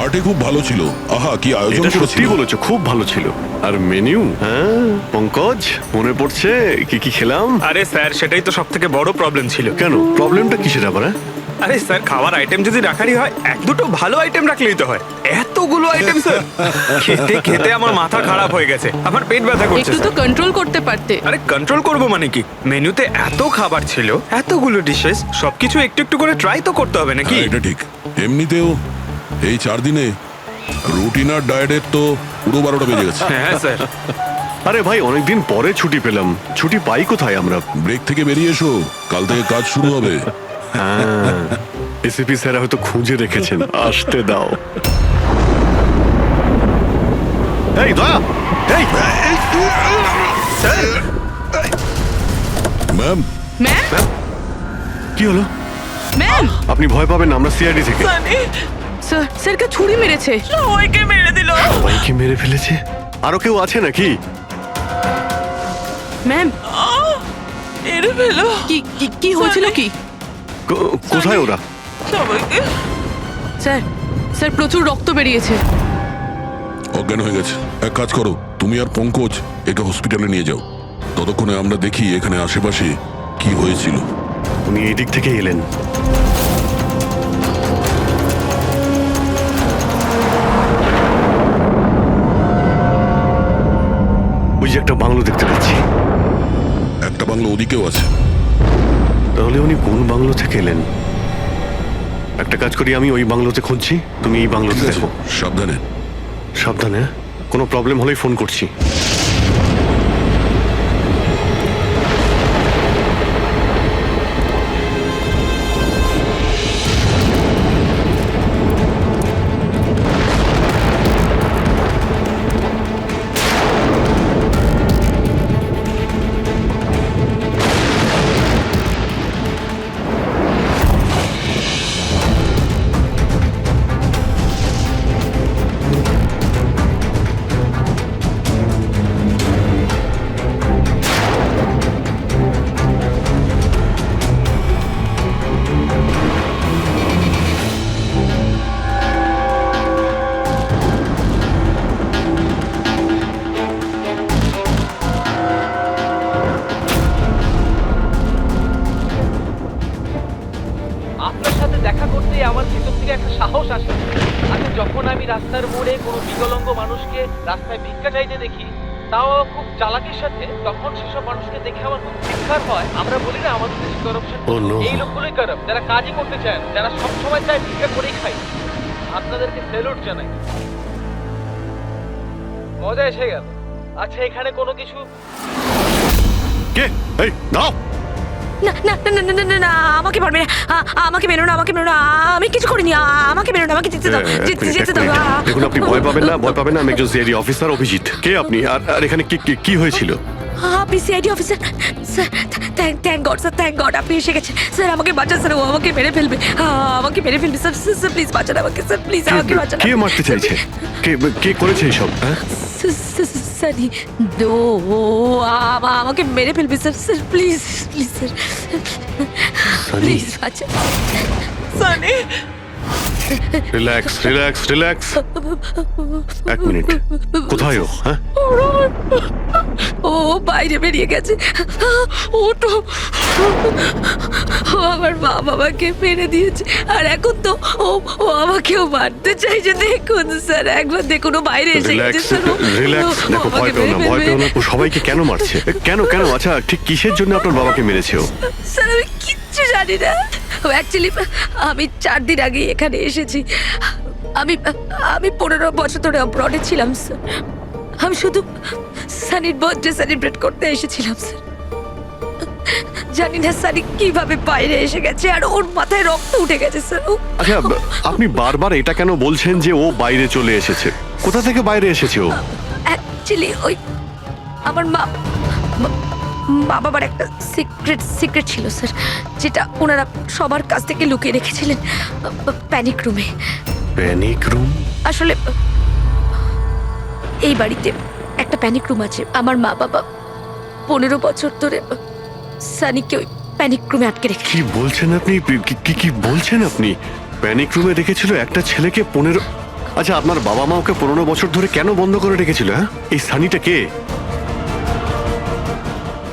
Party খুব ভালো ছিল। আহা, কি আয়োজন এটা সত্যি করেছিল। বলেছো, খুব ভালো ছিল। আর মেনু, হ্যাঁ পঙ্কজ, মনে পড়ছে কি কি খেলাম? আরে স্যার, সেটাই তো সব থেকে বড় প্রবলেম ছিল। কেন, প্রবলেমটা কিসের আবার? হ্যাঁ? আরে স্যার, খাওয়ার আইটেম যদি রাখারই হয়, এক দুটো ভালো আইটেম রাখলেই তো হয়। এতগুলো আইটেম স্যার, খেতে খেতে আমার মাথা খারাপ হয়ে গেছে, আমার পেট ব্যথা করছে একটু তো স্যার। কন্ট্রোল করতে পারতে। আরে কন্ট্রোল করবো মানে কি? মেনুতে এত খাবার ছিল, এতগুলো ডিশেস, সবকিছু একটু একটু করে ট্রাই তো করতে হবে নাকি? হ্যাঁ, এটা ঠিক। এমনিতেও এই 4 দিনে রুটিন আর ডায়েটের তো পুরো 12টা বেজে গেছে। হ্যাঁ স্যার। আরে ভাই, অনেকদিন পরে ছুটি পেলাম, ছুটি পাই কোথায় আমরা? ব্রেক থেকে বেরিয়ে এসো, কাল থেকে কাজ শুরু হবে। এসিপি স্যার হয়তো খুঁজে রেখেছেন, আসতে দাও। এই দয়া, এই ম্যাম, ম্যাম, কি হলো? ম্যাম, আপনি ভয় পাবেন না, আমরা সিআইডি থেকে। স্যার, স্যারকে ছুরি মেরেছে। সবাইকে মেরে দিল। সবাইকে মেরে ফেলেছে? আরো কেউ আছে নাকি? ম্যাম, মেরে ফেলো কি কি কি হয়েছিল কি? কোথায় ওরা? সবাইকে। স্যার, স্যার প্রচুর রক্ত বেরিয়েছে। অজ্ঞান হয়ে গেছে। এক কাজ করো, তুমি আর পঙ্কজ একে হসপিটালে নিয়ে যাও। ততক্ষণে আমরা দেখি এখানে আশেপাশে কি হয়েছিল। উনি এই দিক থেকে এলেন। ওই যে একটা বাংলো দেখতে পাচ্ছি। একটা বাংলো ওদিকেও আছে। তাহলে উনি কোন বাংলো থেকে এলেন? একটা কাজ করি, আমি ওই বাংলোতে খুঁজছি, তুমি এই বাংলোতে ঠিক আছে, দেখো। সাবধানে। সাবধানে, হ্যাঁ? কোনো প্রবলেম হলেই ফোন করছি। আপনার সাথে দেখা করতেই আমার ভিতর থেকে একটা সাহস আসে। আচ্ছা, যখন আমি রাস্তার মোড়ে কোনো বিকলাঙ্গ মানুষকে রাস্তায় ভিক্ষা চাইতে দেখি, তাও খুব চালাকির সাথে, তখন সেসব মানুষকে দেখে আমার খুব ধিক্কার হয়। আমরা বলি না আমাদের দেশে করাপশন, Oh no! এই লোকগুলোই কারাপ, যারা কাজই করতে চায় না, যারা সবসময় চায় ভিক্ষা করেই খায়। আপনাদেরকে স্যালুট জানাই, মজা এসে গেল। আচ্ছা, এখানে কোনো কিছু কে? এই দাও। না না না না না না না, আমাকে পারবে না, আমাকে মেরো না, আমাকে মেরো না, আমি কিছু করিনি, আমাকে মেরো না, আমাকে যেতে দাও, যেতে দাও। দেখুন, আপনি ভয় পাবেন না, ভয় পাবেন না। আমি একজন সিআইডি অফিসার, অভিজিৎ। কে আপনি? আর এখানে কি হয়েছিল? আপনি CID officer? Sir, thank god sir, thank god আপনি এসে গেছেন। স্যার আমাকে বাঁচান স্যার, ও আমাকে মেরে ফেলবে, আমাকে মেরে ফেলবে স্যার। স্যার প্লিজ বাঁচান আমাকে স্যার, প্লিজ আমাকে বাঁচান। কে মারতে চাইছে? কে করেছে এইসব? হ্যাঁ, সানি, ও আমাকে মেরে ফেলবে sir. Sir please, please sir, please বাঁচান। Sunny, relax relax relax. এক মিনিট, কোথায় ও? হ্যাঁ, ও বাইরে বেরিয়ে গেছে। ও তো ও আমার মা বাবাকে মেরে দিয়েছে, আর এখন তো ও আমাকেও মারতে চাইছে। দেখুন স্যার, একবার দেখুন, ও বাইরে এসে গেছে রিল্যাক্স স্যার। রিল্যাক্স। দেখো, ভয় পেও না, ভয় পেও না। ও সবাইকে কেন মারছে? কেন? আচ্ছা, ঠিক কিসের জন্য আপনার বাবাকে মেরেছে ও? স্যার আমি কিচ্ছু জানি না। অ্যাকচুয়ালি আমি 4 দিন আগে এখানে এসেছি। আমি 15 বছর ধরে অব্রডে ছিলাম স্যার। আমি শুধু সানির বার্থডে সেলিব্রেট করতে এসেছিলাম স্যার। জানি না সানি কিভাবে বাইরে এসে গেছে, আর ওর মাথায় রক্ত উঠে গেছে স্যার। আচ্ছা, আপনি বারবার এটা কেন বলছেন যে ও বাইরে চলে এসেছে? কোথা থেকে বাইরে এসেছে ও? অ্যাকচুয়ালি ওই আমার মা বাবার একটা সিক্রেট ছিল স্যার, যেটা ওনারা সবার কাছ থেকে লুকিয়ে রেখেছিলেন প্যানিক রুমে। Panic room? আসলে এই বাড়িতে একটা প্যানিক রুম আছে। আমার মা বাবা 15 বছর ধরে সানিকে ওই প্যানিক রুমে আটকে রেখেছে। কি বলছেন আপনি? কি বলছেন আপনি? প্যানিক রুমে রেখেছিল একটা ছেলেকে 15? আচ্ছা, আপনার বাবা মা ওকে 15 বছর ধরে কেন বন্ধ করে রেখেছিল? হ্যাঁ, এই সানিটা কে?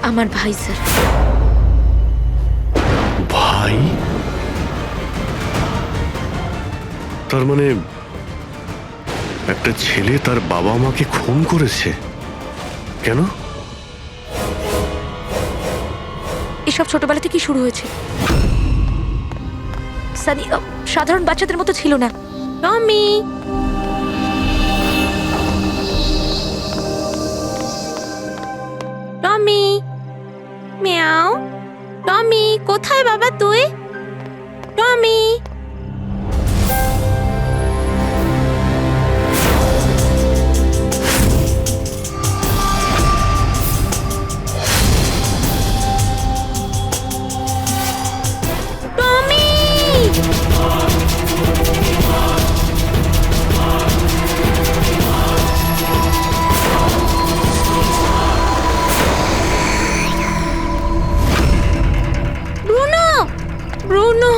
আমার ভাই স্যার। ভাই? তার মানে একটা ছেলে তার বাবা মাকে খুন করেছে? কেন? এসব ছোটবেলা থেকেই শুরু হয়েছে। সানি সাধারণ বাচ্চাদের মতো ছিল না। টমি, টমি, মিয়াও। টমি, কোথায় বাবা তুই? টমি। টমি! ব্রুনো! ব্রুনো!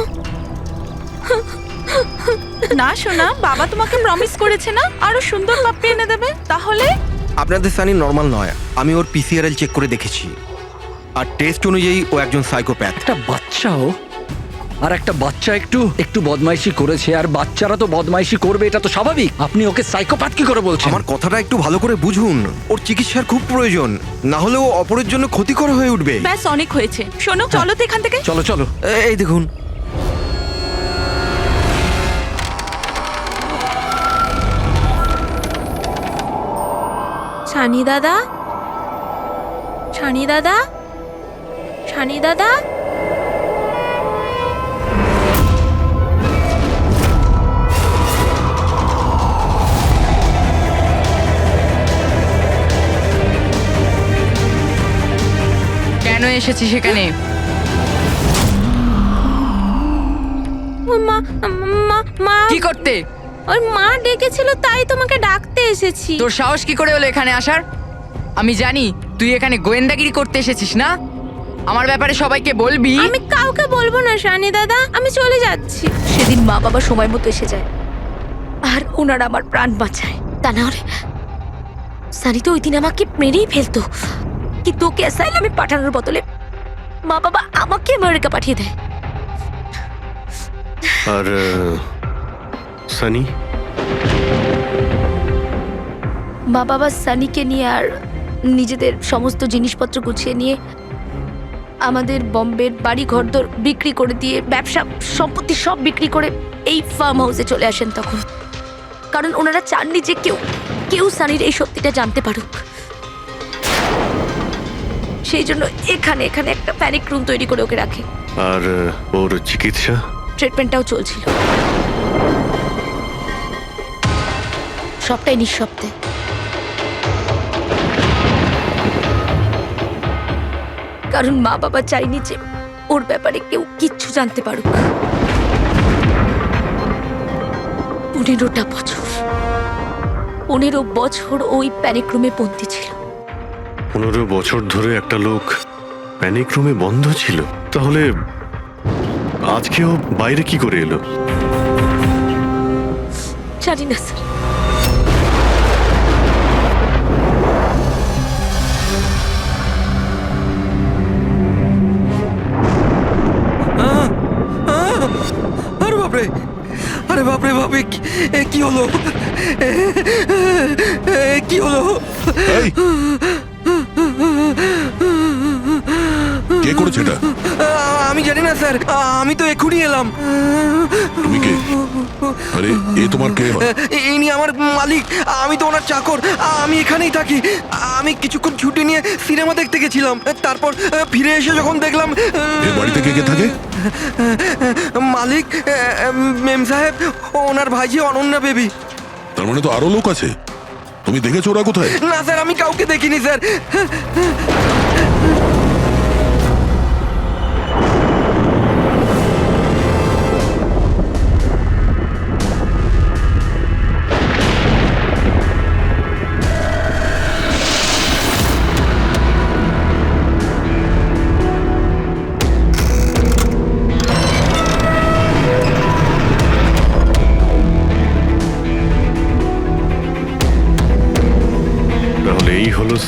না শোনা, বাবা তোমাকে প্রমিস করেছে না আরো সুন্দর পাপ্পি এনে দেবে। তাহলে আপনাদের সানি নর্মাল নয়, আমি ওর পিসিআরএল চেক করে দেখেছি, আর টেস্ট অনুযায়ী ও একজন সাইকোপ্যাথ। একটা বাচ্চাও, আর একটা বাচ্চা একটু একটু বদমাইশি করেছে, আর বাচ্চারা তো বদমাইশি করবে, এটা তো স্বাভাবিক। আপনি ওকে সাইকোপ্যাথ কি করে বলছেন? আমার কথাটা একটু ভালো করে বুঝুন, ওর চিকিৎসার খুব প্রয়োজন, না হলে ও অপরের জন্য ক্ষতিকর হয়ে উঠবে। ব্যাস অনেক হয়েছে, শোনো চলো তো এখান থেকে। চলো চলো। এই দেখুন, ছানি দাদা, ছানি দাদা, ছানি দাদা। কেন এসেছি সেখানে? ওর মা, মা, মা, কি করতে? ওর মা ডেকেছিল তাই তোমাকে ডাকতে এসেছি। তোর সাহস কি করে হলো এখানে আসার? আমি জানি তুই এখানে গোয়েন্দাগিরি করতে এসেছিস না। আমার ব্যাপারে সবাইকে বলবি। আমি কাউকে বলবো না শানি দাদা, আমি চলে যাচ্ছি। সেদিন মা বাবা সময় মতো এসে যায় আর ওনারা আমার প্রাণ বাঁচায়। তা না হলে সানি তো ওই দিন আমাকে মেরেই ফেলতো, কিন্তু ওকে অ্যাসাইলামে পাঠানোর বদলে মা বাবা আমাকে আমেরিকা পাঠিয়ে দেয়। আর সানি? মা বাবা সানিকে নিয়ে আর নিজেদের সমস্ত জিনিসপত্র গুছিয়ে নিয়ে আমাদের বম্বের বাড়ি ঘরদোর বিক্রি করে দিয়ে, ব্যবসা সম্পত্তি সব বিক্রি করে এই ফার্ম হাউসে চলে আসেন তখন। কারণ ওনারা চাননি যে কেউ সানির এই সত্যিটা জানতে পারুক। সেই জন্য এখানে একটা প্যানিক রুম তৈরি করে ওকে রাখে। আর ওর চিকিৎসা? ট্রিটমেন্টটাও চলছিল, সবটাই নিঃশব্দে। কারণ মা বাবা চাইনি যে ওর ব্যাপারে কেউ কিচ্ছু জানতে পারুক। 15 বছর ওই প্যানিক রুমে বন্দী ছিল। 15 বছর ধরে একটা লোক প্যানিক রুমে বন্ধ ছিল, তাহলে আজকেও বাইরে কি করে এলো? জানি না স্যার। আরে বাপরে, আরে বাপরে বাপরে, কি হলো? কি হলো? এই, কে করেছে এটা? আমি জানি না স্যার, আমি তো এক্ষুনি এলাম। তুমি কে? আরে এ তোমার কে হয়? ইনি আমার মালিক, আমি তো ওনার চাকর। আমি এখানেই থাকি। আমি কিছুক্ষণ ছুটি নিয়ে সিনেমা দেখতে গেছিলাম, তারপর ফিরে এসে যখন দেখলাম এ বাড়িতে কে কে থাকে? মালিক, মেম সাহেব, ওনার ভাইজি অনন্যা বেবি। তার মানে তো আরো লোক আছে। তুমি দেখেছো ওরা কোথায়? না স্যার, আমি কাউকে দেখিনি স্যার।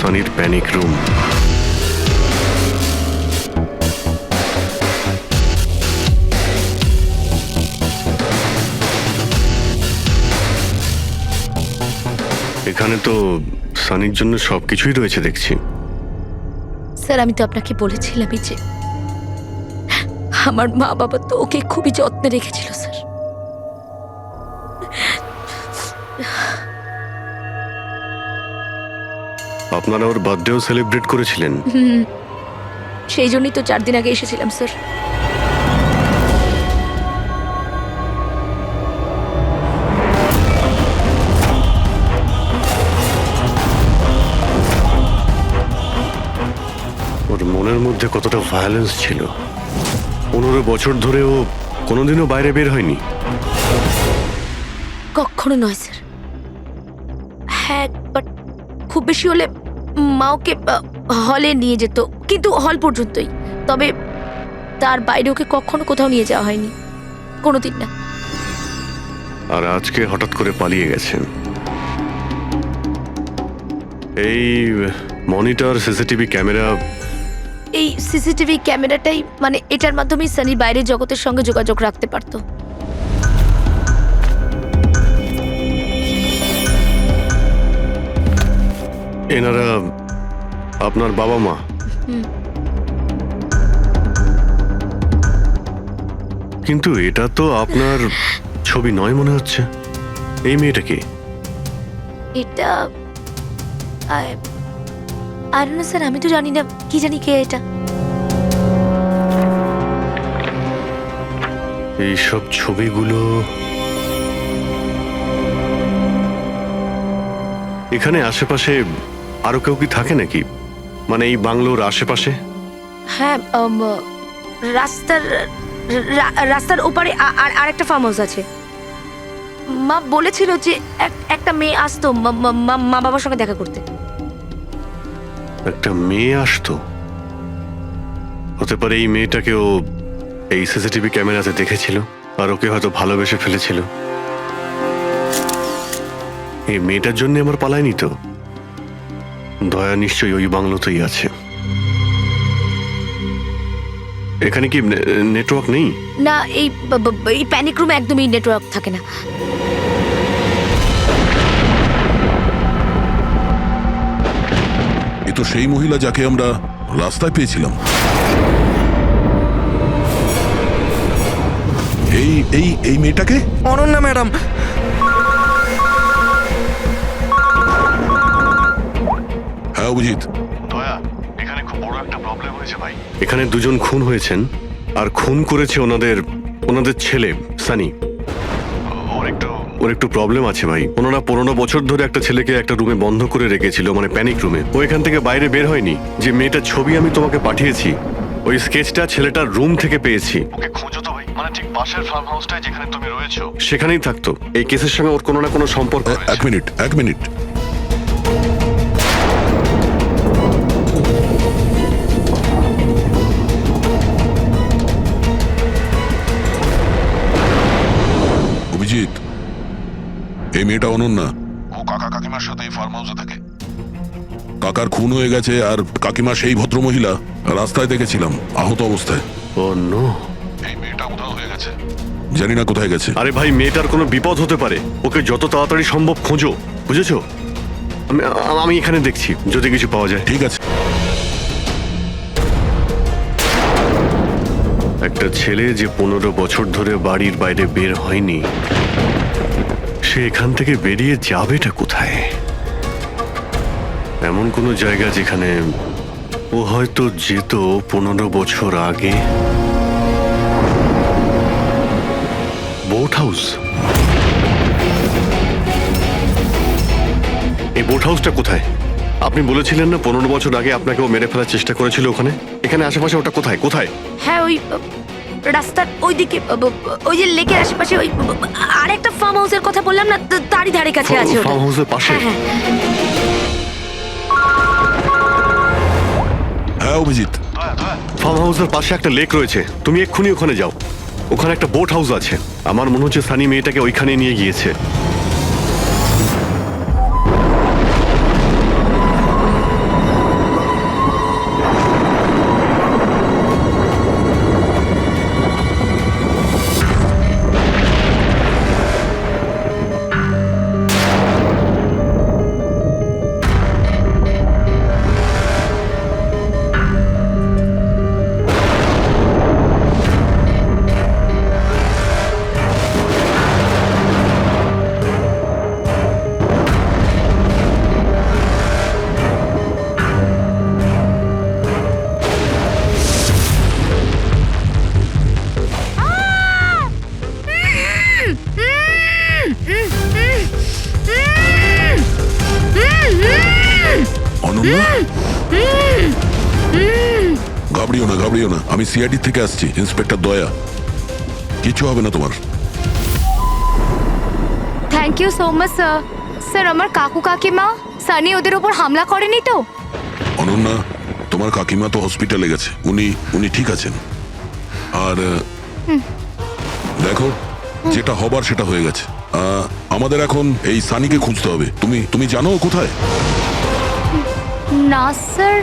সানির panic room. এখানে তো সানির জন্য সবকিছুই রয়েছে দেখছি। স্যার আমি তো আপনাকে বলেছিলামই যে আমার মা বাবা তো ওকে খুবই যত্নে রেখেছিল স্যার। আপনারা ওর বার্থডেও সেলিব্রেট করেছিলেন? সেই জন্যই তো 4 দিন আগে এসেছিলাম স্যার। ওর মনের মধ্যে কতটা ভায়োলেন্স ছিল। 15 বছর ধরে ও কোনোদিনও বাইরে বের হয়নি। কখনো নয় স্যার। হ্যাঁ বাট খুব বেশি হলে মা ওকে হলে নিয়ে যেত, কিন্তু হল পর্যন্তই। তবে তার বাইরে ওকে কখনো কোথাও নিয়ে যাওয়া হয়নি, কোনোদিন না। আর আজকে হঠাৎ করে পালিয়ে গেছেন। এই মনিটর, সিসিটিভি ক্যামেরা, এই সিসিটিভি ক্যামেরাটাই মানে এটার মাধ্যমেই সানি বাইরের জগতের সঙ্গে যোগাযোগ রাখতে পারতো। এনারা আপনার বাবা মা? কিন্তু এটা তো আপনার ছবি নয় মনে হচ্ছে। এই মেয়েটা কি? এটা আর না স্যার, আমি তো জানি না, কি জানি কে এটা। এইসব ছবিগুলো এখানে আশেপাশে আরো কেউ কি থাকে নাকি? মানে এই বাংলোর আশেপাশে? হ্যাঁ রাস্তার ওপারে আর একটা ফার্ম হাউস আছে। মা বলেছিল যে একটা মেয়ে আসতো মা বাবার সঙ্গে দেখা করতে। একটা মেয়ে আসতো? হতে পারে এই মেয়েটাকে ও এই সিসিটিভি ক্যামেরাতে দেখেছিল আর ওকে হয়তো ভালোবেসে ফেলেছিল। এই মেয়েটার জন্য আমার পালায়নি তো। দয়া নিশ্চয়ই ওই বাংলোতেই আছে। এখানে কি নেটওয়ার্ক নেই? না, এই প্যানিক রুমে একদমই নেটওয়ার্ক থাকে না। এ তো সেই মহিলা যাকে আমরা রাস্তায় পেয়েছিলাম। এই এই এই মেয়েটাকে? অনন্যা ম্যাডাম। হ্যাঁ অভিজিৎ। দয়া, এখানে খুব বড় একটা প্রবলেম হয়েছে ভাই। এখানে দুজন খুন হয়েছেন আর খুন করেছে ওনাদের ছেলে সানি। ওর একটু প্রবলেম আছে ভাই। ওনারা 15 বছর ধরে একটা ছেলেকে একটা রুমে বন্ধ করে রেখেছিল, মানে প্যানিক রুমে। ও এখান থেকে বাইরে বের হয়নি। যে মেয়েটার ছবি আমি তোমাকে পাঠিয়েছি, ওই স্কেচটা ছেলেটার রুম থেকে পেয়েছি। ওকে খোঁজো তো ভাই, মানে ঠিক পাশের ফার্ম হাউসটায় যেখানে তুমি রয়েছো সেখানেই থাকতো। এই কেসের সঙ্গে ওর কোনো না কোনো সম্পর্ক রয়েছে। এক মিনিট। অভিজিৎ, এই মেয়েটা অনন্যা। ও কাকা কাকিমার সাথে এই ফার্ম হাউসে থাকে। কাকার খুন হয়ে গেছে আর কাকিমা সেই ভদ্রমহিলা রাস্তায় দেখেছিলাম আহত অবস্থায়। ও নো, এই মেয়েটা উধাও হয়ে গেছে, জানি না কোথায় গেছে। আরে ভাই, মেয়েটার কোনো বিপদ হতে পারে। ওকে যত তাড়াতাড়ি সম্ভব খোঁজো, বুঝেছো? আমি এখানে দেখছি যদি কিছু পাওয়া যায়। ঠিক আছে। একটা ছেলে যে 15 বছর ধরে বাড়ির বাইরে বের হয়নি, সে এখান থেকে বেরিয়ে যাবেটা কোথায়? এমন কোনো জায়গা যেখানে ও হয়তো যেত 15 বছর আগে। Boat house. এই বোট হাউসটা কোথায়? আপনি বলেছিলেন না 15 বছর আগে আপনাকে ও মেরে ফেলার চেষ্টা করেছিল ওখানে। এখানে আশেপাশে ওটা কোথায়? হ্যাঁ ওই রাস্তার ওইদিকে, ওই যে লেকের আশেপাশে, ওই আরেকটা ফার্ম হাউসের কথা বললাম না, তারই ধারে কাছে আছে ওটা। ফার্ম হাউসের পাশে? হ্যাঁ। হ্যাঁ অভিজিৎ, ফার্ম হাউসের পাশে একটা লেক রয়েছে। তুমি এক্ষুনি ওখানে যাও। ওখানে একটা বোট হাউস আছে। আমার মনে হচ্ছে সানি মেয়েটাকে ওইখানে নিয়ে গিয়েছে। অনন্যা ঘাবড়িও না আমি সিআইডি থেকে আসছি, ইন্সপেক্টর দয়া। কিছু হবে না তোমার। Thank you so much sir. Sir আমার কাকু কাকিমা সানি ওদের উপর হামলা করেনি তো? অনন্যা, তোমার কাকিমা তো হসপিটালে গেছে, উনি ঠিক আছেন। আর দেখো, যেটা হবার সেটা হয়ে গেছে। আমাদের এখন এই সানিকে খুঁজতে হবে। তুমি জানো ও কোথায়? না স্যার,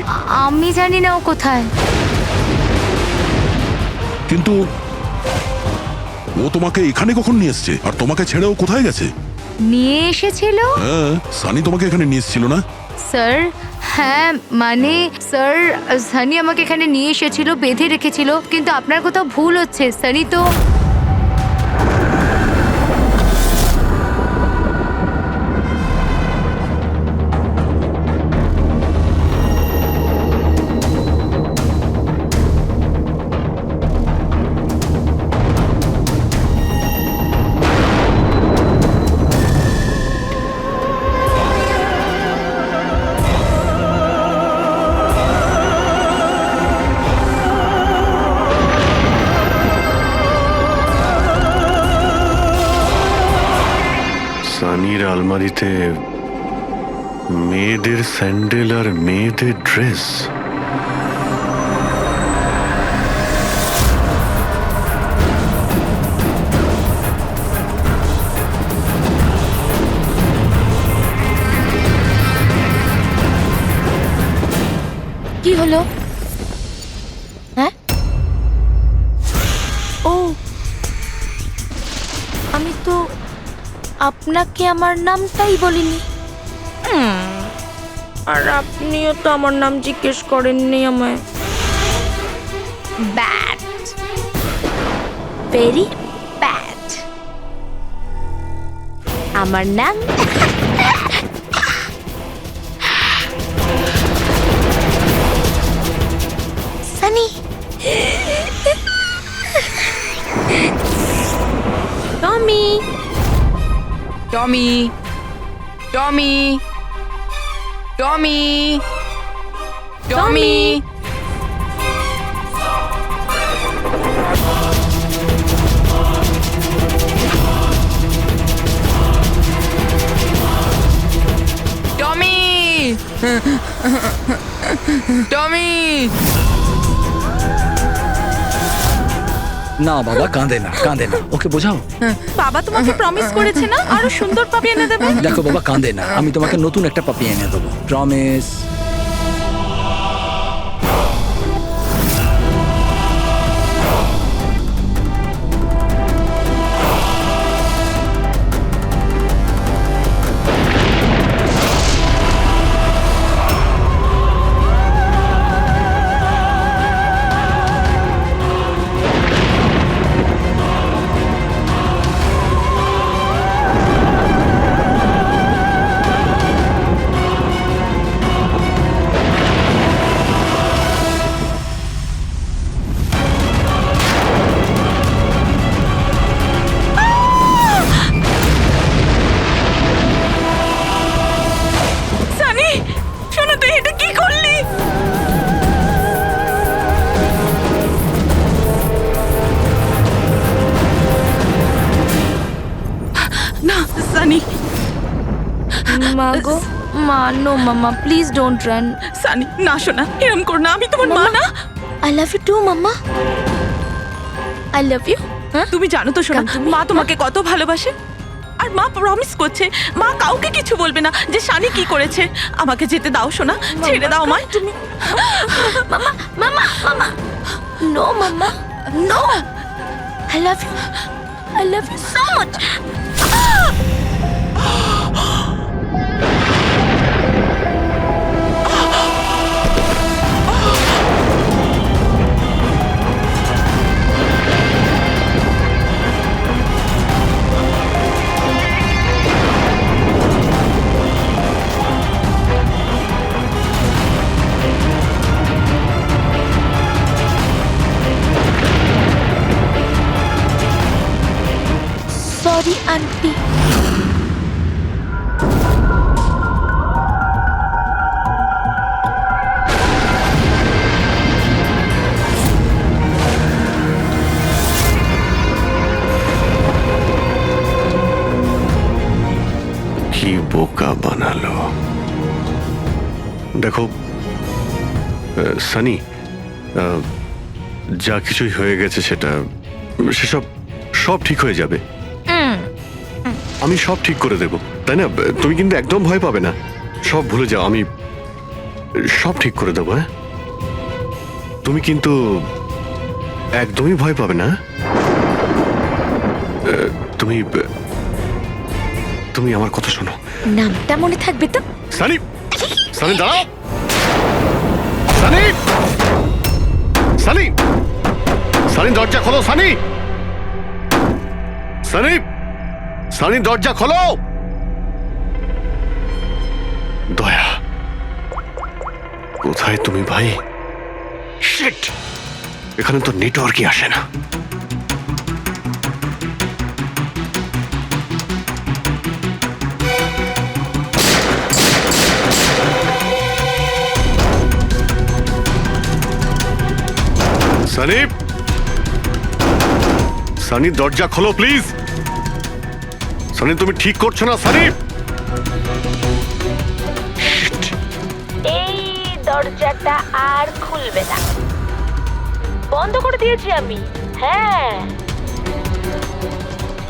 আমি জানি না ও কোথায়। কিন্তু ও তোমাকে এখানে কখন নিয়ে এসছে, আর তোমাকে ছেড়ে ও কোথায় গেছে? নিয়ে এসেছিল? হ্যাঁ, সানি তোমাকে এখানে নিয়ে এসেছিল না? স্যার হ্যাঁ, মানে স্যার সানি আমাকে এখানে নিয়ে এসেছিল, বেঁধে রেখেছিল, কিন্তু আপনার কোথাও ভুল হচ্ছে। সানি তো সানির আলমারিতে মেয়েদের স্যান্ডেল আর মেয়েদের ড্রেস। কি হলো? হ্যাঁ, ও আমি তো আপনাকে আমার নামটাই বলিনি। আর আপনিও তো আমার নাম জিজ্ঞেস করেননি আমায়। Bad, very bad. আমার নাম সানি। টমি, টমি, টমি, টমি, টমি। টমি, টমি। না বাবা, কাঁদে না। ওকে বোঝাও। বাবা তোমাকে প্রমিস করেছে না আরো সুন্দর পাপি এনে দেবে? দেখো বাবা, কাঁদে না। আমি তোমাকে নতুন একটা পাপি এনে দেবো, প্রমিস। সানি, শোনো, তুই এটা কি করলি? না সানি, মা গো, মা, নো মামা, প্লিজ ডোন্ট রান। সানি না, শোনা, এরম কর না। আমি তোমার মা না? I love you too mamma, I love you. তুমি জানো তো শোনা, মা তোমাকে কত ভালোবাসে। আর মা প্রমিস করছে মা কাউকে কিছু বলবে না যে সানি কি করেছে। আমাকে যেতে দাও শোনা, ছেড়ে দাও মা। তুমি মামা, মামা, মামা, no mamma, no, I love you so much. Sorry aunty. বোকা বানালো। দেখো সানি, যা কিছুই হয়ে গেছে সেসব সব ঠিক হয়ে যাবে। আমি সব ঠিক করে দেব, তাই না? তুমি কিন্তু একদম ভয় পাবে না, সব ভুলে যাও, আমি সব ঠিক করে দেবো। হ্যাঁ, তুমি কিন্তু একদমই ভয় পাবে না। তুমি তুমি আমার কথা শোনো। নামটা মনে থাকবে তো? সানি, সানি দাঁড়াও। সানি, সানি, সানি দরজা খোলো। সানি, সানি, সানি দরজা খোলো। দয়া, কোথায় তুমি ভাই? শিট, এখানে তো নেটওয়ার্কই আসে না। সানি, সানি দরজা খোলো প্লিজ। সানি, তুমি ঠিক করছো না সানি। এই দরজাটা আর খুলবে না, বন্ধ করে দিয়েছি আমি। হ্যাঁ,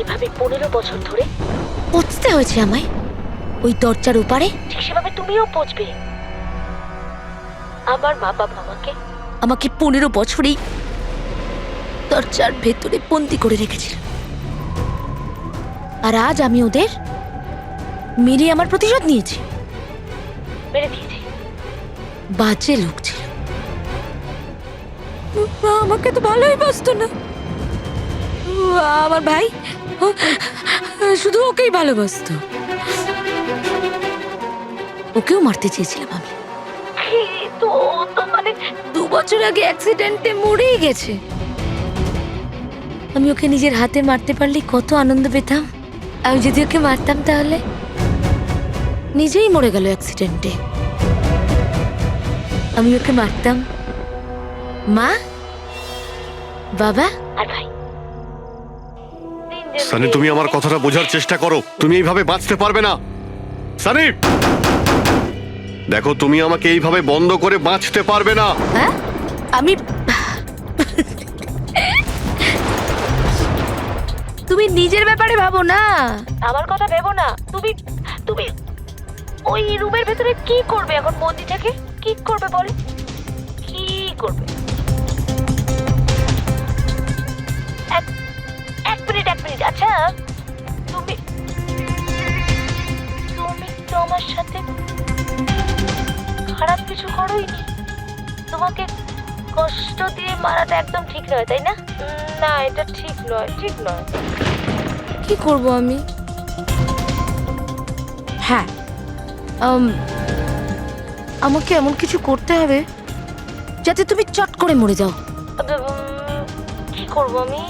এভাবে 15 বছর ধরে পচতে হয়েছে আমায় ওই দরজার ওপারে, ঠিক সেভাবে তুমিও পচবে। আমার মা বাবা আমাকে 15 বছরই দরজার ভেতরে বন্দি করে রেখেছিল, আর আজ আমি ওদের মেরে আমার প্রতিশোধ নিয়েছি। মেরে দিয়েছি। বাজে লোক ছিল, আমাকে তো ভালোই বাসতো না। আমার ভাই শুধু ওকেই ভালোবাসতো, ওকেও মারতে চেয়েছিলাম আমি, তো 2 বছর আগে অ্যাক্সিডেন্টে মরেই গেছে। আমি ওকে নিজের হাতে মারতে পারলে কত আনন্দ পেতাম। আমি যদি ওকে মারতাম তাহলে নিজেই মরে গেল অ্যাক্সিডেন্টে। আমি ওকে মারতাম, মা, বাবা আর ভাই। সানি, তুমি আমার কথাটা বোঝার চেষ্টা করো। তুমি এইভাবে বাঁচতে পারবে না সানি। দেখো, তুমি আমাকে এইভাবে বন্ধ করে বাঁচতে পারবে না। হ্যাঁ, আমি তুমি নিজের ব্যাপারে ভাবো না, আমার কথা ভেবো না। তুমি তুমি ওই রুমের ভেতরে কি করবে এখন? বন্দি থেকে কি করবে বল? কি করবে? এক মিনিট। আচ্ছা, তুমি তো আমার সাথে খারাপ কিছু করোইনি। তোমাকে কষ্ট দিয়ে মারাটা একদম ঠিক নয়, তাই না? না, এটা ঠিক নয়। কি করব আমি? হ্যাঁ, আমাকে এমন কিছু করতে হবে যাতে তুমি চট করে মরে যাও। কি করব আমি?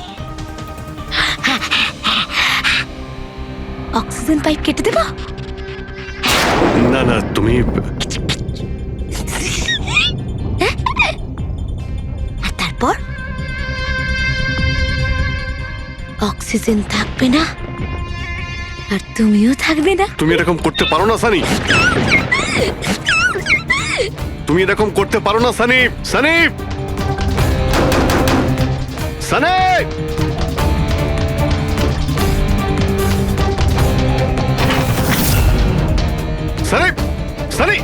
অক্সিজেন পাইপ কেটে দেবো? না না, তুমি আর তারপর অক্সিজেন থাকবে না, আর তুমিও থাকবে না। তুমি এরকম করতে পারো না সানি। তুমি এরকম করতে পারো না সানি। সানি, সানি, সানি, সানি।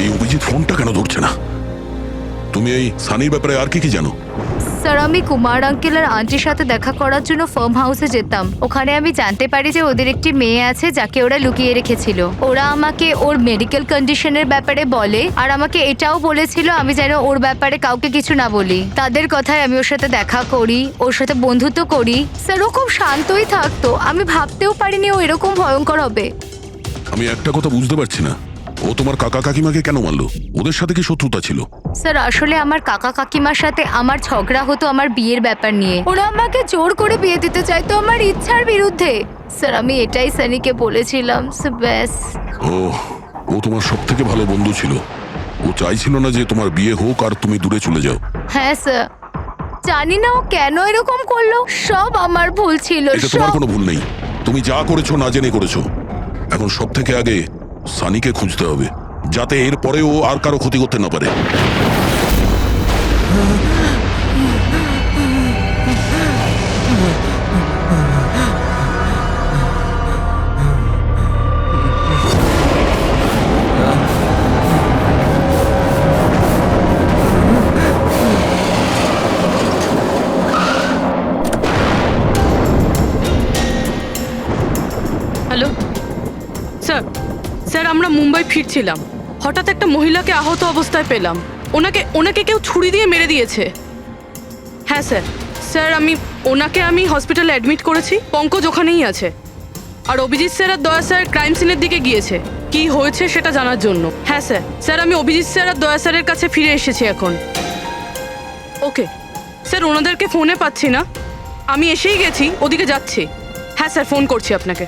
এই অভিজিৎ ফোনটা কেন ধরছে না? তুমি এই সানির ব্যাপারে আর কি কি জানো? স্যার আমি কুমার আঙ্কেল আর আন্টির সাথে দেখা করার জন্য ফার্ম হাউসে যেতাম। ওখানে আমি জানতে পারি যে ওদের একটি মেয়ে আছে যাকে ওরা লুকিয়ে রেখেছিল। ওরা আমাকে ওর মেডিকেল কন্ডিশনের ব্যাপারে বলে আর আমাকে এটাও বলেছিল আমি যেন ওর ব্যাপারে কাউকে কিছু না বলি। তাদের কথায় আমি ওর সাথে দেখা করি, ওর সাথে বন্ধুত্ব করি। স্যার ও খুব শান্তই থাকতো, আমি ভাবতেও পারিনি ও এরকম ভয়ঙ্কর হবে। আমি একটা কথা বুঝতে পারছি না, ও তোমার কাকা কাকিমাকে কেন মারলো? ওদের সাথে কি শত্রুতা ছিল? স্যার আসলে আমার কাকা কাকিমার সাথে আমার ঝগড়া হতো আমার বিয়ের ব্যাপার নিয়ে। ওরা আমাকে জোর করে বিয়ে দিতে চাইতো আমার ইচ্ছার বিরুদ্ধে। স্যার আমি এটাই সানিকে বলেছিলাম। ব্যাস। ও তোমার সব থেকে ভালো বন্ধু ছিল। ও চাইছিল না যে তোমার বিয়ে হোক আর তুমি দূরে চলে যাও। হ্যাঁ স্যার, জানি না ও কেন এরকম করলো। সব আমার ভুল ছিল। এটা তোমার কোনো ভুল নেই, তুমি যা করেছো না জেনে করেছো। এখন সব থেকে আগে সানিকে খুঁজতে হবে, যাতে এর পরে ও আর কারো ক্ষতি করতে না পারে। হ্যালো স্যার, স্যার আমরা মুম্বাই ফিরছিলাম, হঠাৎ একটা মহিলাকে আহত অবস্থায় পেলাম। ওনাকে কেউ ছুরি দিয়ে মেরে দিয়েছে। হ্যাঁ স্যার, স্যার ওনাকে হসপিটালে অ্যাডমিট করেছি। পঙ্কজ ওখানেই আছে। আর অভিজিৎ স্যার আর দয়া স্যার ক্রাইম সিনের দিকে গিয়েছে কি হয়েছে সেটা জানার জন্য। হ্যাঁ স্যার, স্যার আমি অভিজিৎ স্যার আর দয়া স্যারের কাছে ফিরে এসেছি এখন। ওকে স্যার, ওনাদেরকে ফোনে পাচ্ছি না, আমি এসেই গেছি, ওদিকে যাচ্ছি। হ্যাঁ স্যার, ফোন করছি আপনাকে।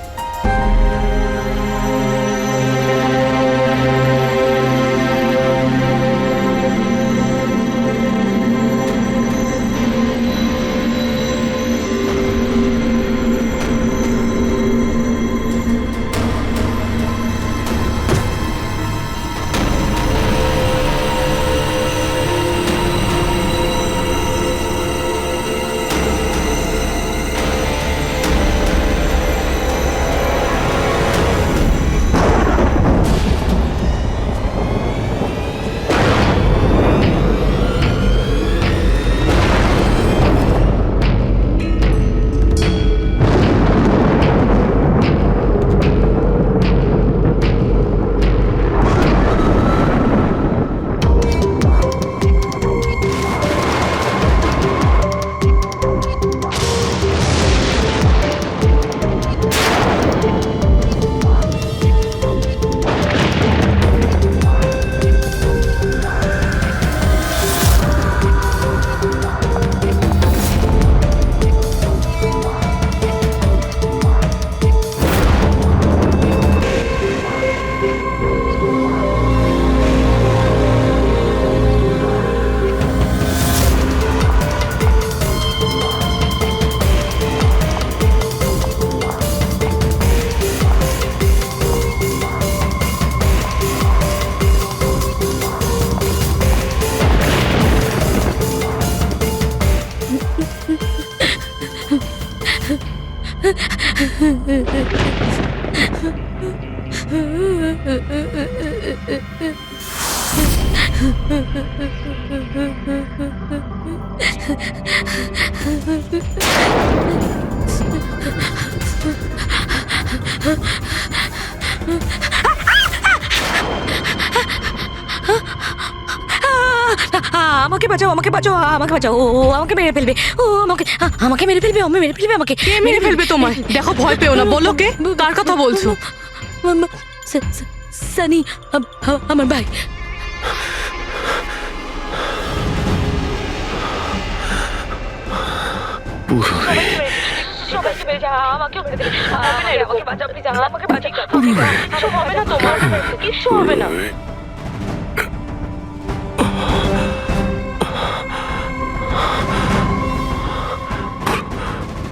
আমাকে বাঁচাও, আমাকে বাঁচাও, আমাকে বাঁচাও। ও আমাকে মেরে ফেলবে, ও আমাকে মেরে ফেলবে, মেরে ফেলবে আমাকে। কে মেরে ফেলবে তোমায়? দেখো, ভয় পেও না। বলো কে, কার কথা বলছো? সানি, আমার ভাই। আমাকে মেরে দেবে, আমাকে বাঁচাও প্লিজ, আমাকে বাঁচাও। কিছু হবে না তোমার, কিছু হবে না।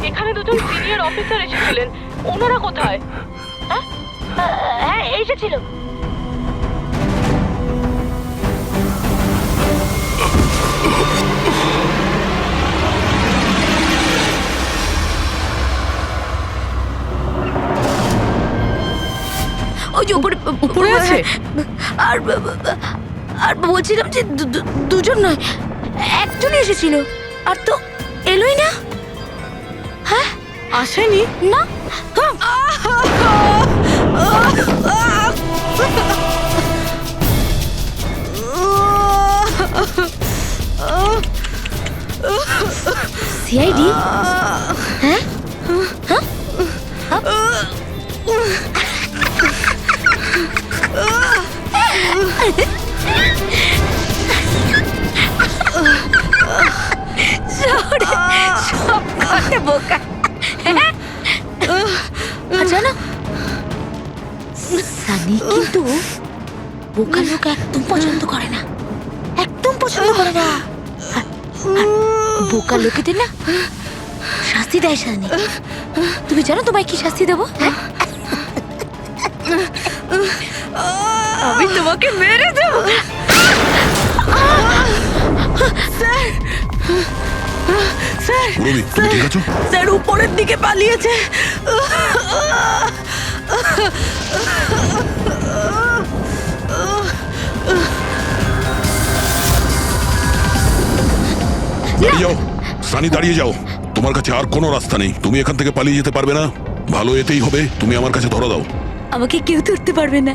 এখানে দুজন সিনিয়র অফিসার এসেছিলেন, ওনারা কোথায়? হ্যাঁ এসেছিল। ওই যে উপরে উপরে আছে? আর আর বলছিলাম যে দুজন নয়, একজনই এসেছিল, আর তো এলোই না। হ্যাঁ, আসেনি? না। সিআইডি? হ্যাঁ? শহরে সব কটা বোকা। হ্যাঁ? আর জানো, সানি কিন্তু বোকা লোক একদম পছন্দ করে না, একদম পছন্দ করে না। আর বোকা লোকেদের না শাস্তি দেয় সানি। তুমি জানো তোমায় কি শাস্তি দেবো? হ্যাঁ? আমি তোমাকে মেরে দেবো। পুরবি, তুমি ঠিক আছো? স্যার উপরের দিকে পালিয়েছে। দাঁড়িয়ে যাও সানি, দাঁড়িয়ে যাও। তোমার কাছে আর কোনো রাস্তা নেই, তুমি এখান থেকে পালিয়ে যেতে পারবে না। ভালো এতেই হবে, তুমি আমার কাছে ধরা দাও। আমাকে কেউ ধরতে পারবে না,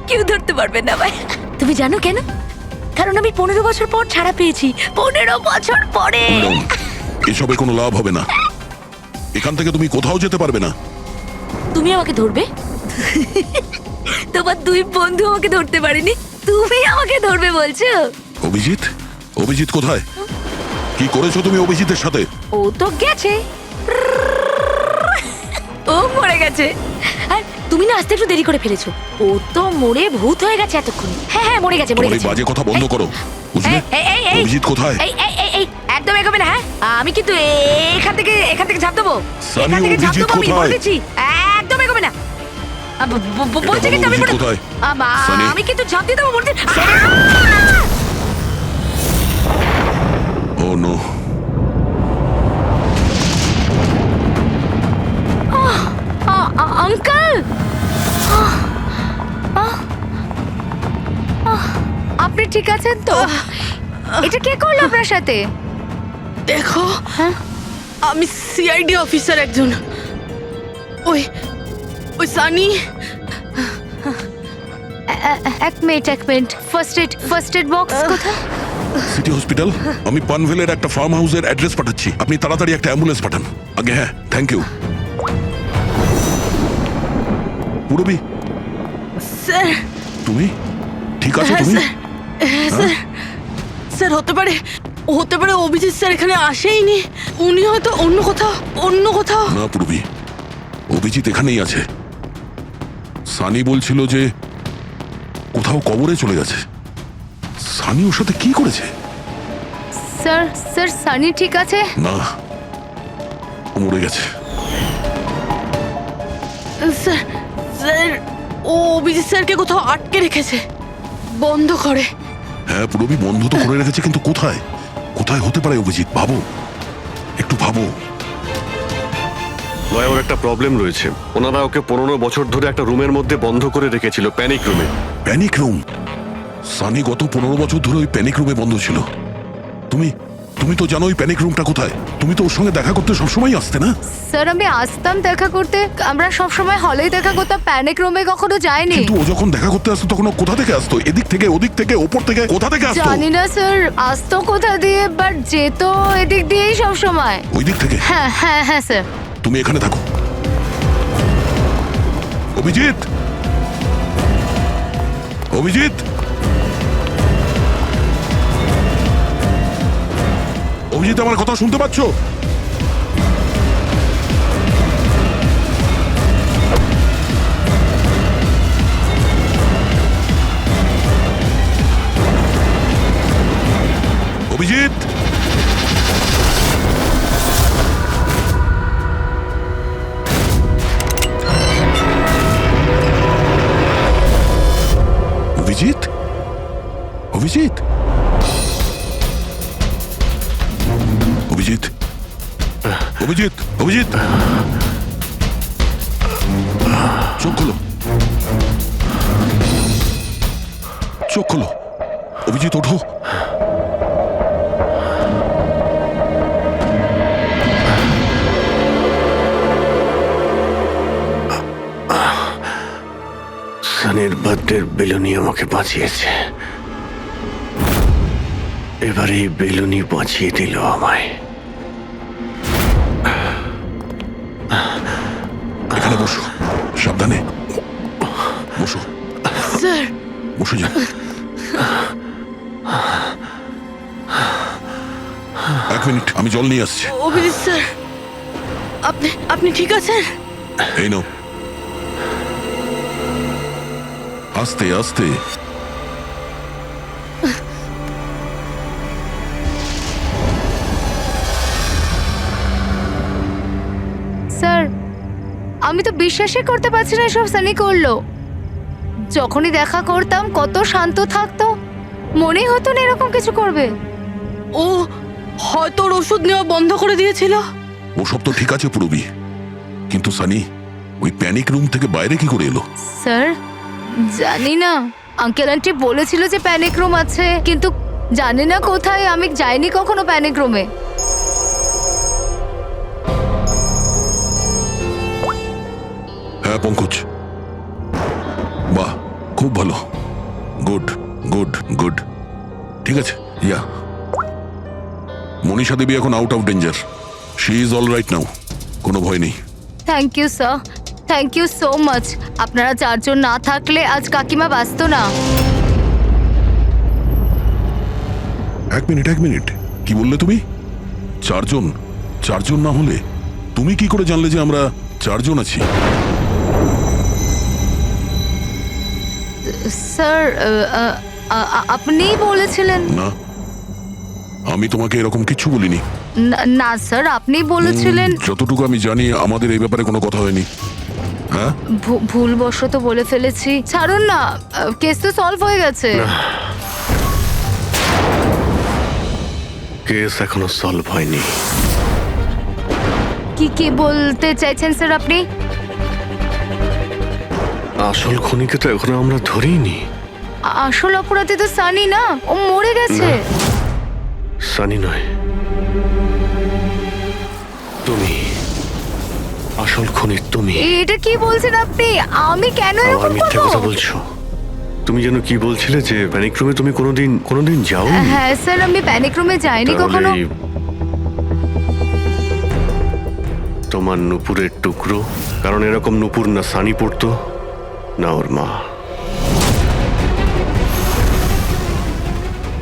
কেউ ধরতে পারবে না ভাই। তুমি জানো কেন? কারণ আমি 15 বছর পর ছাড়া পেয়েছি। 15 বছর পরে। এসবে কোনো লাভ হবে না, এখান থেকে তুমি কোথাও যেতে পারবে না। তুমি আমাকে ধরবে? তোমার দুই বন্ধু আমাকে ধরতে পারেনি, তুমি আমাকে ধরবে বলছো? অভিজিৎ, অভিজিৎ কোথায়? কি করেছো তুমি অভিজিতের সাথে? ও তো গেছে, ও মরে গেছে। আর তুমি না আসতে একটু দেরি করে ফেলেছো। ও তো মরে ভূত হয়ে গেছে এতক্ষণ। হ্যাঁ হ্যাঁ, মরে গেছে, মরে তোমার এই গেছে। বাজে কথা বন্ধ করো, বুঝলে? অভিজিৎ কোথায়? এই একদম এগোবে না। হ্যাঁ, আমি কিন্তু এখান থেকে ঝাঁপ দেবো। সানি, এখান থেকে ঝাঁপ অভিজিৎ দেবো, আমি কোথায়? বলে দিচ্ছি। একদম এগোবে না। বলছি এটা কিন্তু বলো, আমি অভিজিৎ কোথায়? সানি। আমি কিন্তু ঝাঁপ দিয়ে দেবো বলছি। ও নো, আঙ্কেল, আপনি ঠিক আছেন তো? এটা কে করলো আপনার সাথে? দেখো, হ্যাঁ? আমি সিআইডি অফিসার একজন। ওই ওই সানি। এক মিনিট, ফার্স্ট এড বক্স কোথায়? City hospital. আমি পানভেলের একটা ফার্ম হাউসের অ্যাড্রেস পাঠাচ্ছি, আপনি তাড়াতাড়ি একটা অ্যাম্বুলেন্স পাঠান। আগে হ্যাঁ, থ্যাংক ইউ। Purabi, sir. তুমি ঠিক আছো? হ্যাঁ তুমি স্যার, হ্যাঁ স্যার। স্যার হতে পারে অভিজিৎ স্যার এখানে আসেইনি। উনি হয়তো অন্য কোথাও। না পুরবি, অভিজিৎ এখানেই আছে। সানি বলছিল যে কোথাও কবরে চলে গেছে। সানি ওর সাথে কি করেছে? স্যার সানি ঠিক আছে? না, ও মরে গেছে। স্যার ও অভিজিৎ স্যারকে কোথাও আটকে রেখেছে, বন্ধ করে। হ্যাঁ পুরবি, বন্ধ তো করে রেখেছে, কিন্তু কোথায়? কোথায় হতে পারে অভিজিৎ? ভাবো, একটু ভাবো। লয়, ওর একটা প্রবলেম রয়েছে। ওনারা ওকে 15 বছর ধরে একটা রুমের মধ্যে বন্ধ করে রেখেছিল, প্যানিক রুমে। Panic room? সানি গত 15 বছর ধরে ওই প্যানিক রুমে বন্ধ ছিল। তুমি তো জানো ওই প্যানিক রুমটা কোথায়। তুমি তো ওর সঙ্গে দেখা করতে সবসময় আসতে না? স্যার আমি আসতাম দেখা করতে, আমরা সব সময় হলেই দেখা করতাম, প্যানিক রুমে কখনো যাইনি। কিন্তু ও যখন দেখা করতে আসতো তখন ও কোথা থেকে আসতো? এদিক থেকে, ওদিক থেকে, ওপর থেকে, কোথা থেকে আসতো? জানি না স্যার, আসতো কোথা দিয়ে, বাট যেত এদিক দিয়েই সব সময়। ওই দিক থেকে? হ্যাঁ স্যার। তুমি এখানে থাকো। অভিজিৎ, অভিজিৎ, অভিজিৎ, আমার কথা শুনতে পাচ্ছো? অভিজিৎ, অভিজিৎ, অভিজিৎ, অভিজিৎ, অভিজিৎ, অভিজিৎ, চোখ খোলো। চোখ খোলো। অভিজিৎ, ওঠো। সানির বার্থডের বেলুনি আমাকে বাঁচিয়েছে, এবার এই বেলুনি বাঁচিয়ে দিল আমায়। এখানে বসো, সাবধানে বসো। স্যার বসে যাও। এক মিনিট, আমি জল নিয়ে আসছি। অভিজিৎ স্যার, আপনি আপনি ঠিক আছেন? এই নাও। আস্তে আস্তে। স্যার, আমি তো বিশ্বাসই করতে পারছি না সব সানি করলো। যখনই দেখা করতাম কত শান্ত থাকতো, মনেই হতো না এরকম কিছু করবে। ও হয়তো ওর ওষুধ নেওয়া বন্ধ করে দিয়েছিল। ওসব তো ঠিক আছে পুরবি, কিন্তু সানি ওই প্যানিক রুম থেকে বাইরে কি করে এলো? স্যার, জানি না। আঙ্কেল আন্টি বলেছিল যে প্যানিক রুম আছে, কিন্তু জানি না কোথায়। আমি যাইনি কখনো প্যানিক রুমে। হ্যাঁ পঙ্কজ, বাহ, খুব ভালো। Good good good. ঠিক আছে, ইয়া। মনীষা দেবী এখন out of danger. She is all right now, কোনো ভয় নেই। Thank you sir, thank you so much. আপনারা চারজন না থাকলে আজ কাকিমা বাঁচতো না। এক মিনিট, কি বললে তুমি? চারজন? চারজন না হলে তুমি কি করে জানলে যে আমরা চারজন আছি? স্যার, আপনিই বলেছিলেন। না, আমি তোমাকে এরকম কিছু বলিনি। না স্যার, আপনি বলেছিলেন। যতটুকু আমি জানি আমাদের এই ব্যাপারে কোনো কথা হয়নি। হ্যাঁ, ভুলবশত বলে ফেলেছি। ছাড়ুন না, কেস তো সলভ হয়ে গেছে। কেস এখনো সলভ হয়নি। কি বলতে চাইছেন স্যার আপনি? আসল খুনিকে তো এখনো আমরা ধরিনি। আসল অপরাধী তো সানি না, ও মরে গেছে। সানি নয়, তুমি আসল খুনি। তুমি এটা কি বলছেন আপনি? আমি কেন আবার এরকম মিথ্যে কথা করব? বলছো। তুমি যেন কি বলছিলে যে প্যানিক রুমে তুমি কোনোদিন যাও? হ্যাঁ স্যার, আমি প্যানিক রুমে যাইনি কখনো। তোমার নুপুরের টুকরো, কারণ এরকম নুপুর না সানি পড়তো না ওর মা।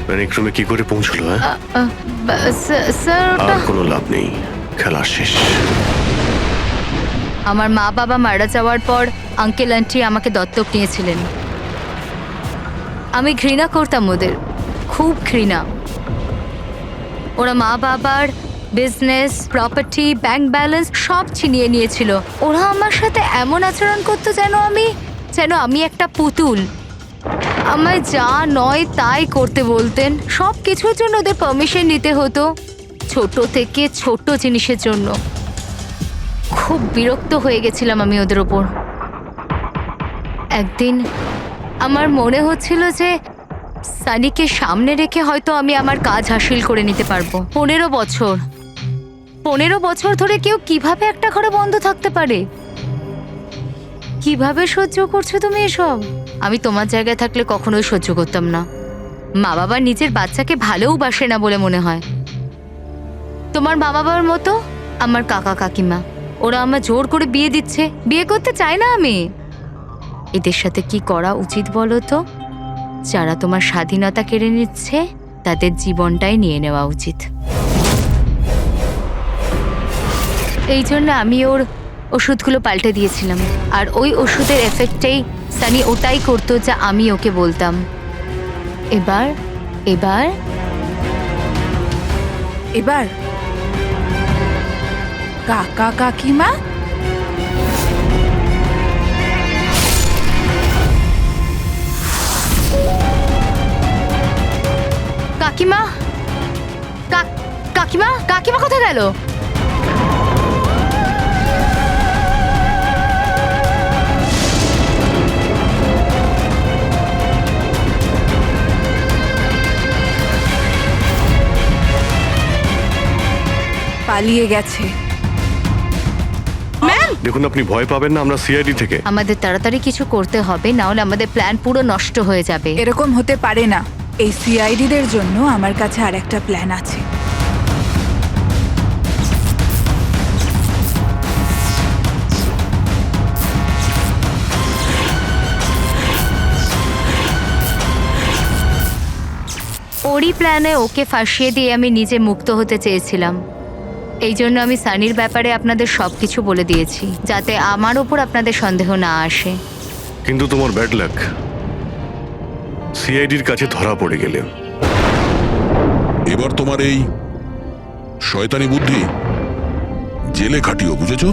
প্যানিক রুমে কি করে পৌঁছলো? স্যার, আর কোনো লাভ নেই, খেলা শেষ। আমার মা বাবা মারা যাওয়ার পর আঙ্কেল আন্টি আমাকে দত্তক নিয়েছিলেন। আমি ঘৃণা করতাম ওদের, খুব ঘৃণা। ওরা মা বাবার বিজনেস, প্রপার্টি, ব্যাংক ব্যালেন্স সব ছিনিয়ে নিয়েছিল। ওরা আমার সাথে এমন আচরণ করতো যেন আমি একটা পুতুল। আমায় যা নয় তাই করতে বলতেন। সব কিছুর জন্য ওদের পারমিশন নিতে হতো, ছোট থেকে ছোট জিনিসের জন্য। খুব বিরক্ত হয়ে গেছিলাম আমি ওদের ওপর। একদিন আমার মনে হচ্ছিল যে সানিকে সামনে রেখে হয়তো আমি আমার কাজ হাসিল করে নিতে পারবো। 15 বছর ধরে কেউ কিভাবে একটা ঘরে বন্ধ থাকতে পারে? কিভাবে সহ্য করছো তুমি এসব? আমি তোমার জায়গায় থাকলে কখনোই সহ্য করতাম না। মা বাবা নিজের বাচ্চাকে ভালোবাসে না বলে মনে হয়। তোমার মা বাবার মতো আমার কাকা কাকিমা, ওরা আমার জোর করে বিয়ে দিচ্ছে। বিয়ে করতে চাই না আমি। এদের সাথে কি করা উচিত বলো তো? যারা তোমার স্বাধীনতা কেড়ে নিচ্ছে তাদের জীবনটাই নিয়ে নেওয়া উচিত। এই জন্য আমি ওর ওষুধগুলো পাল্টে দিয়েছিলাম। আর ওই ওষুধের এফেক্টেই সানি ওটাই করতো যা আমি ওকে বলতাম। এবার এবার এবার কাকা কাকিমা, কাকিমা, কাকিমা, কাকিমা কোথায় গেল? পালিয়ে গেছে। দেখুন, আপনি ভয় পাবেন না, আমরা সিআইডি থেকে। আমাদের তাড়াতাড়ি কিছু করতে হবে, না হলে আমাদের প্ল্যান পুরো নষ্ট হয়ে যাবে। এরকম হতে পারে না। এই সিআইডিদের জন্য আমার কাছে আর একটা প্ল্যান আছে। ওরই প্ল্যানে ওকে ফাঁসিয়ে দিয়ে আমি নিজে মুক্ত হতে চেয়েছিলাম। এই জন্য আমি সানির ব্যাপারে আপনাদের সবকিছু বলে দিয়েছি, যাতে আমার ওপর আপনাদের সন্দেহ না আসে। কিন্তু তোমার ব্যাড লাক, সিআইডির কাছে ধরা পড়ে গেলে। এবার তোমার এই শয়তানি বুদ্ধি জেলে খাটিও, বুঝেছো?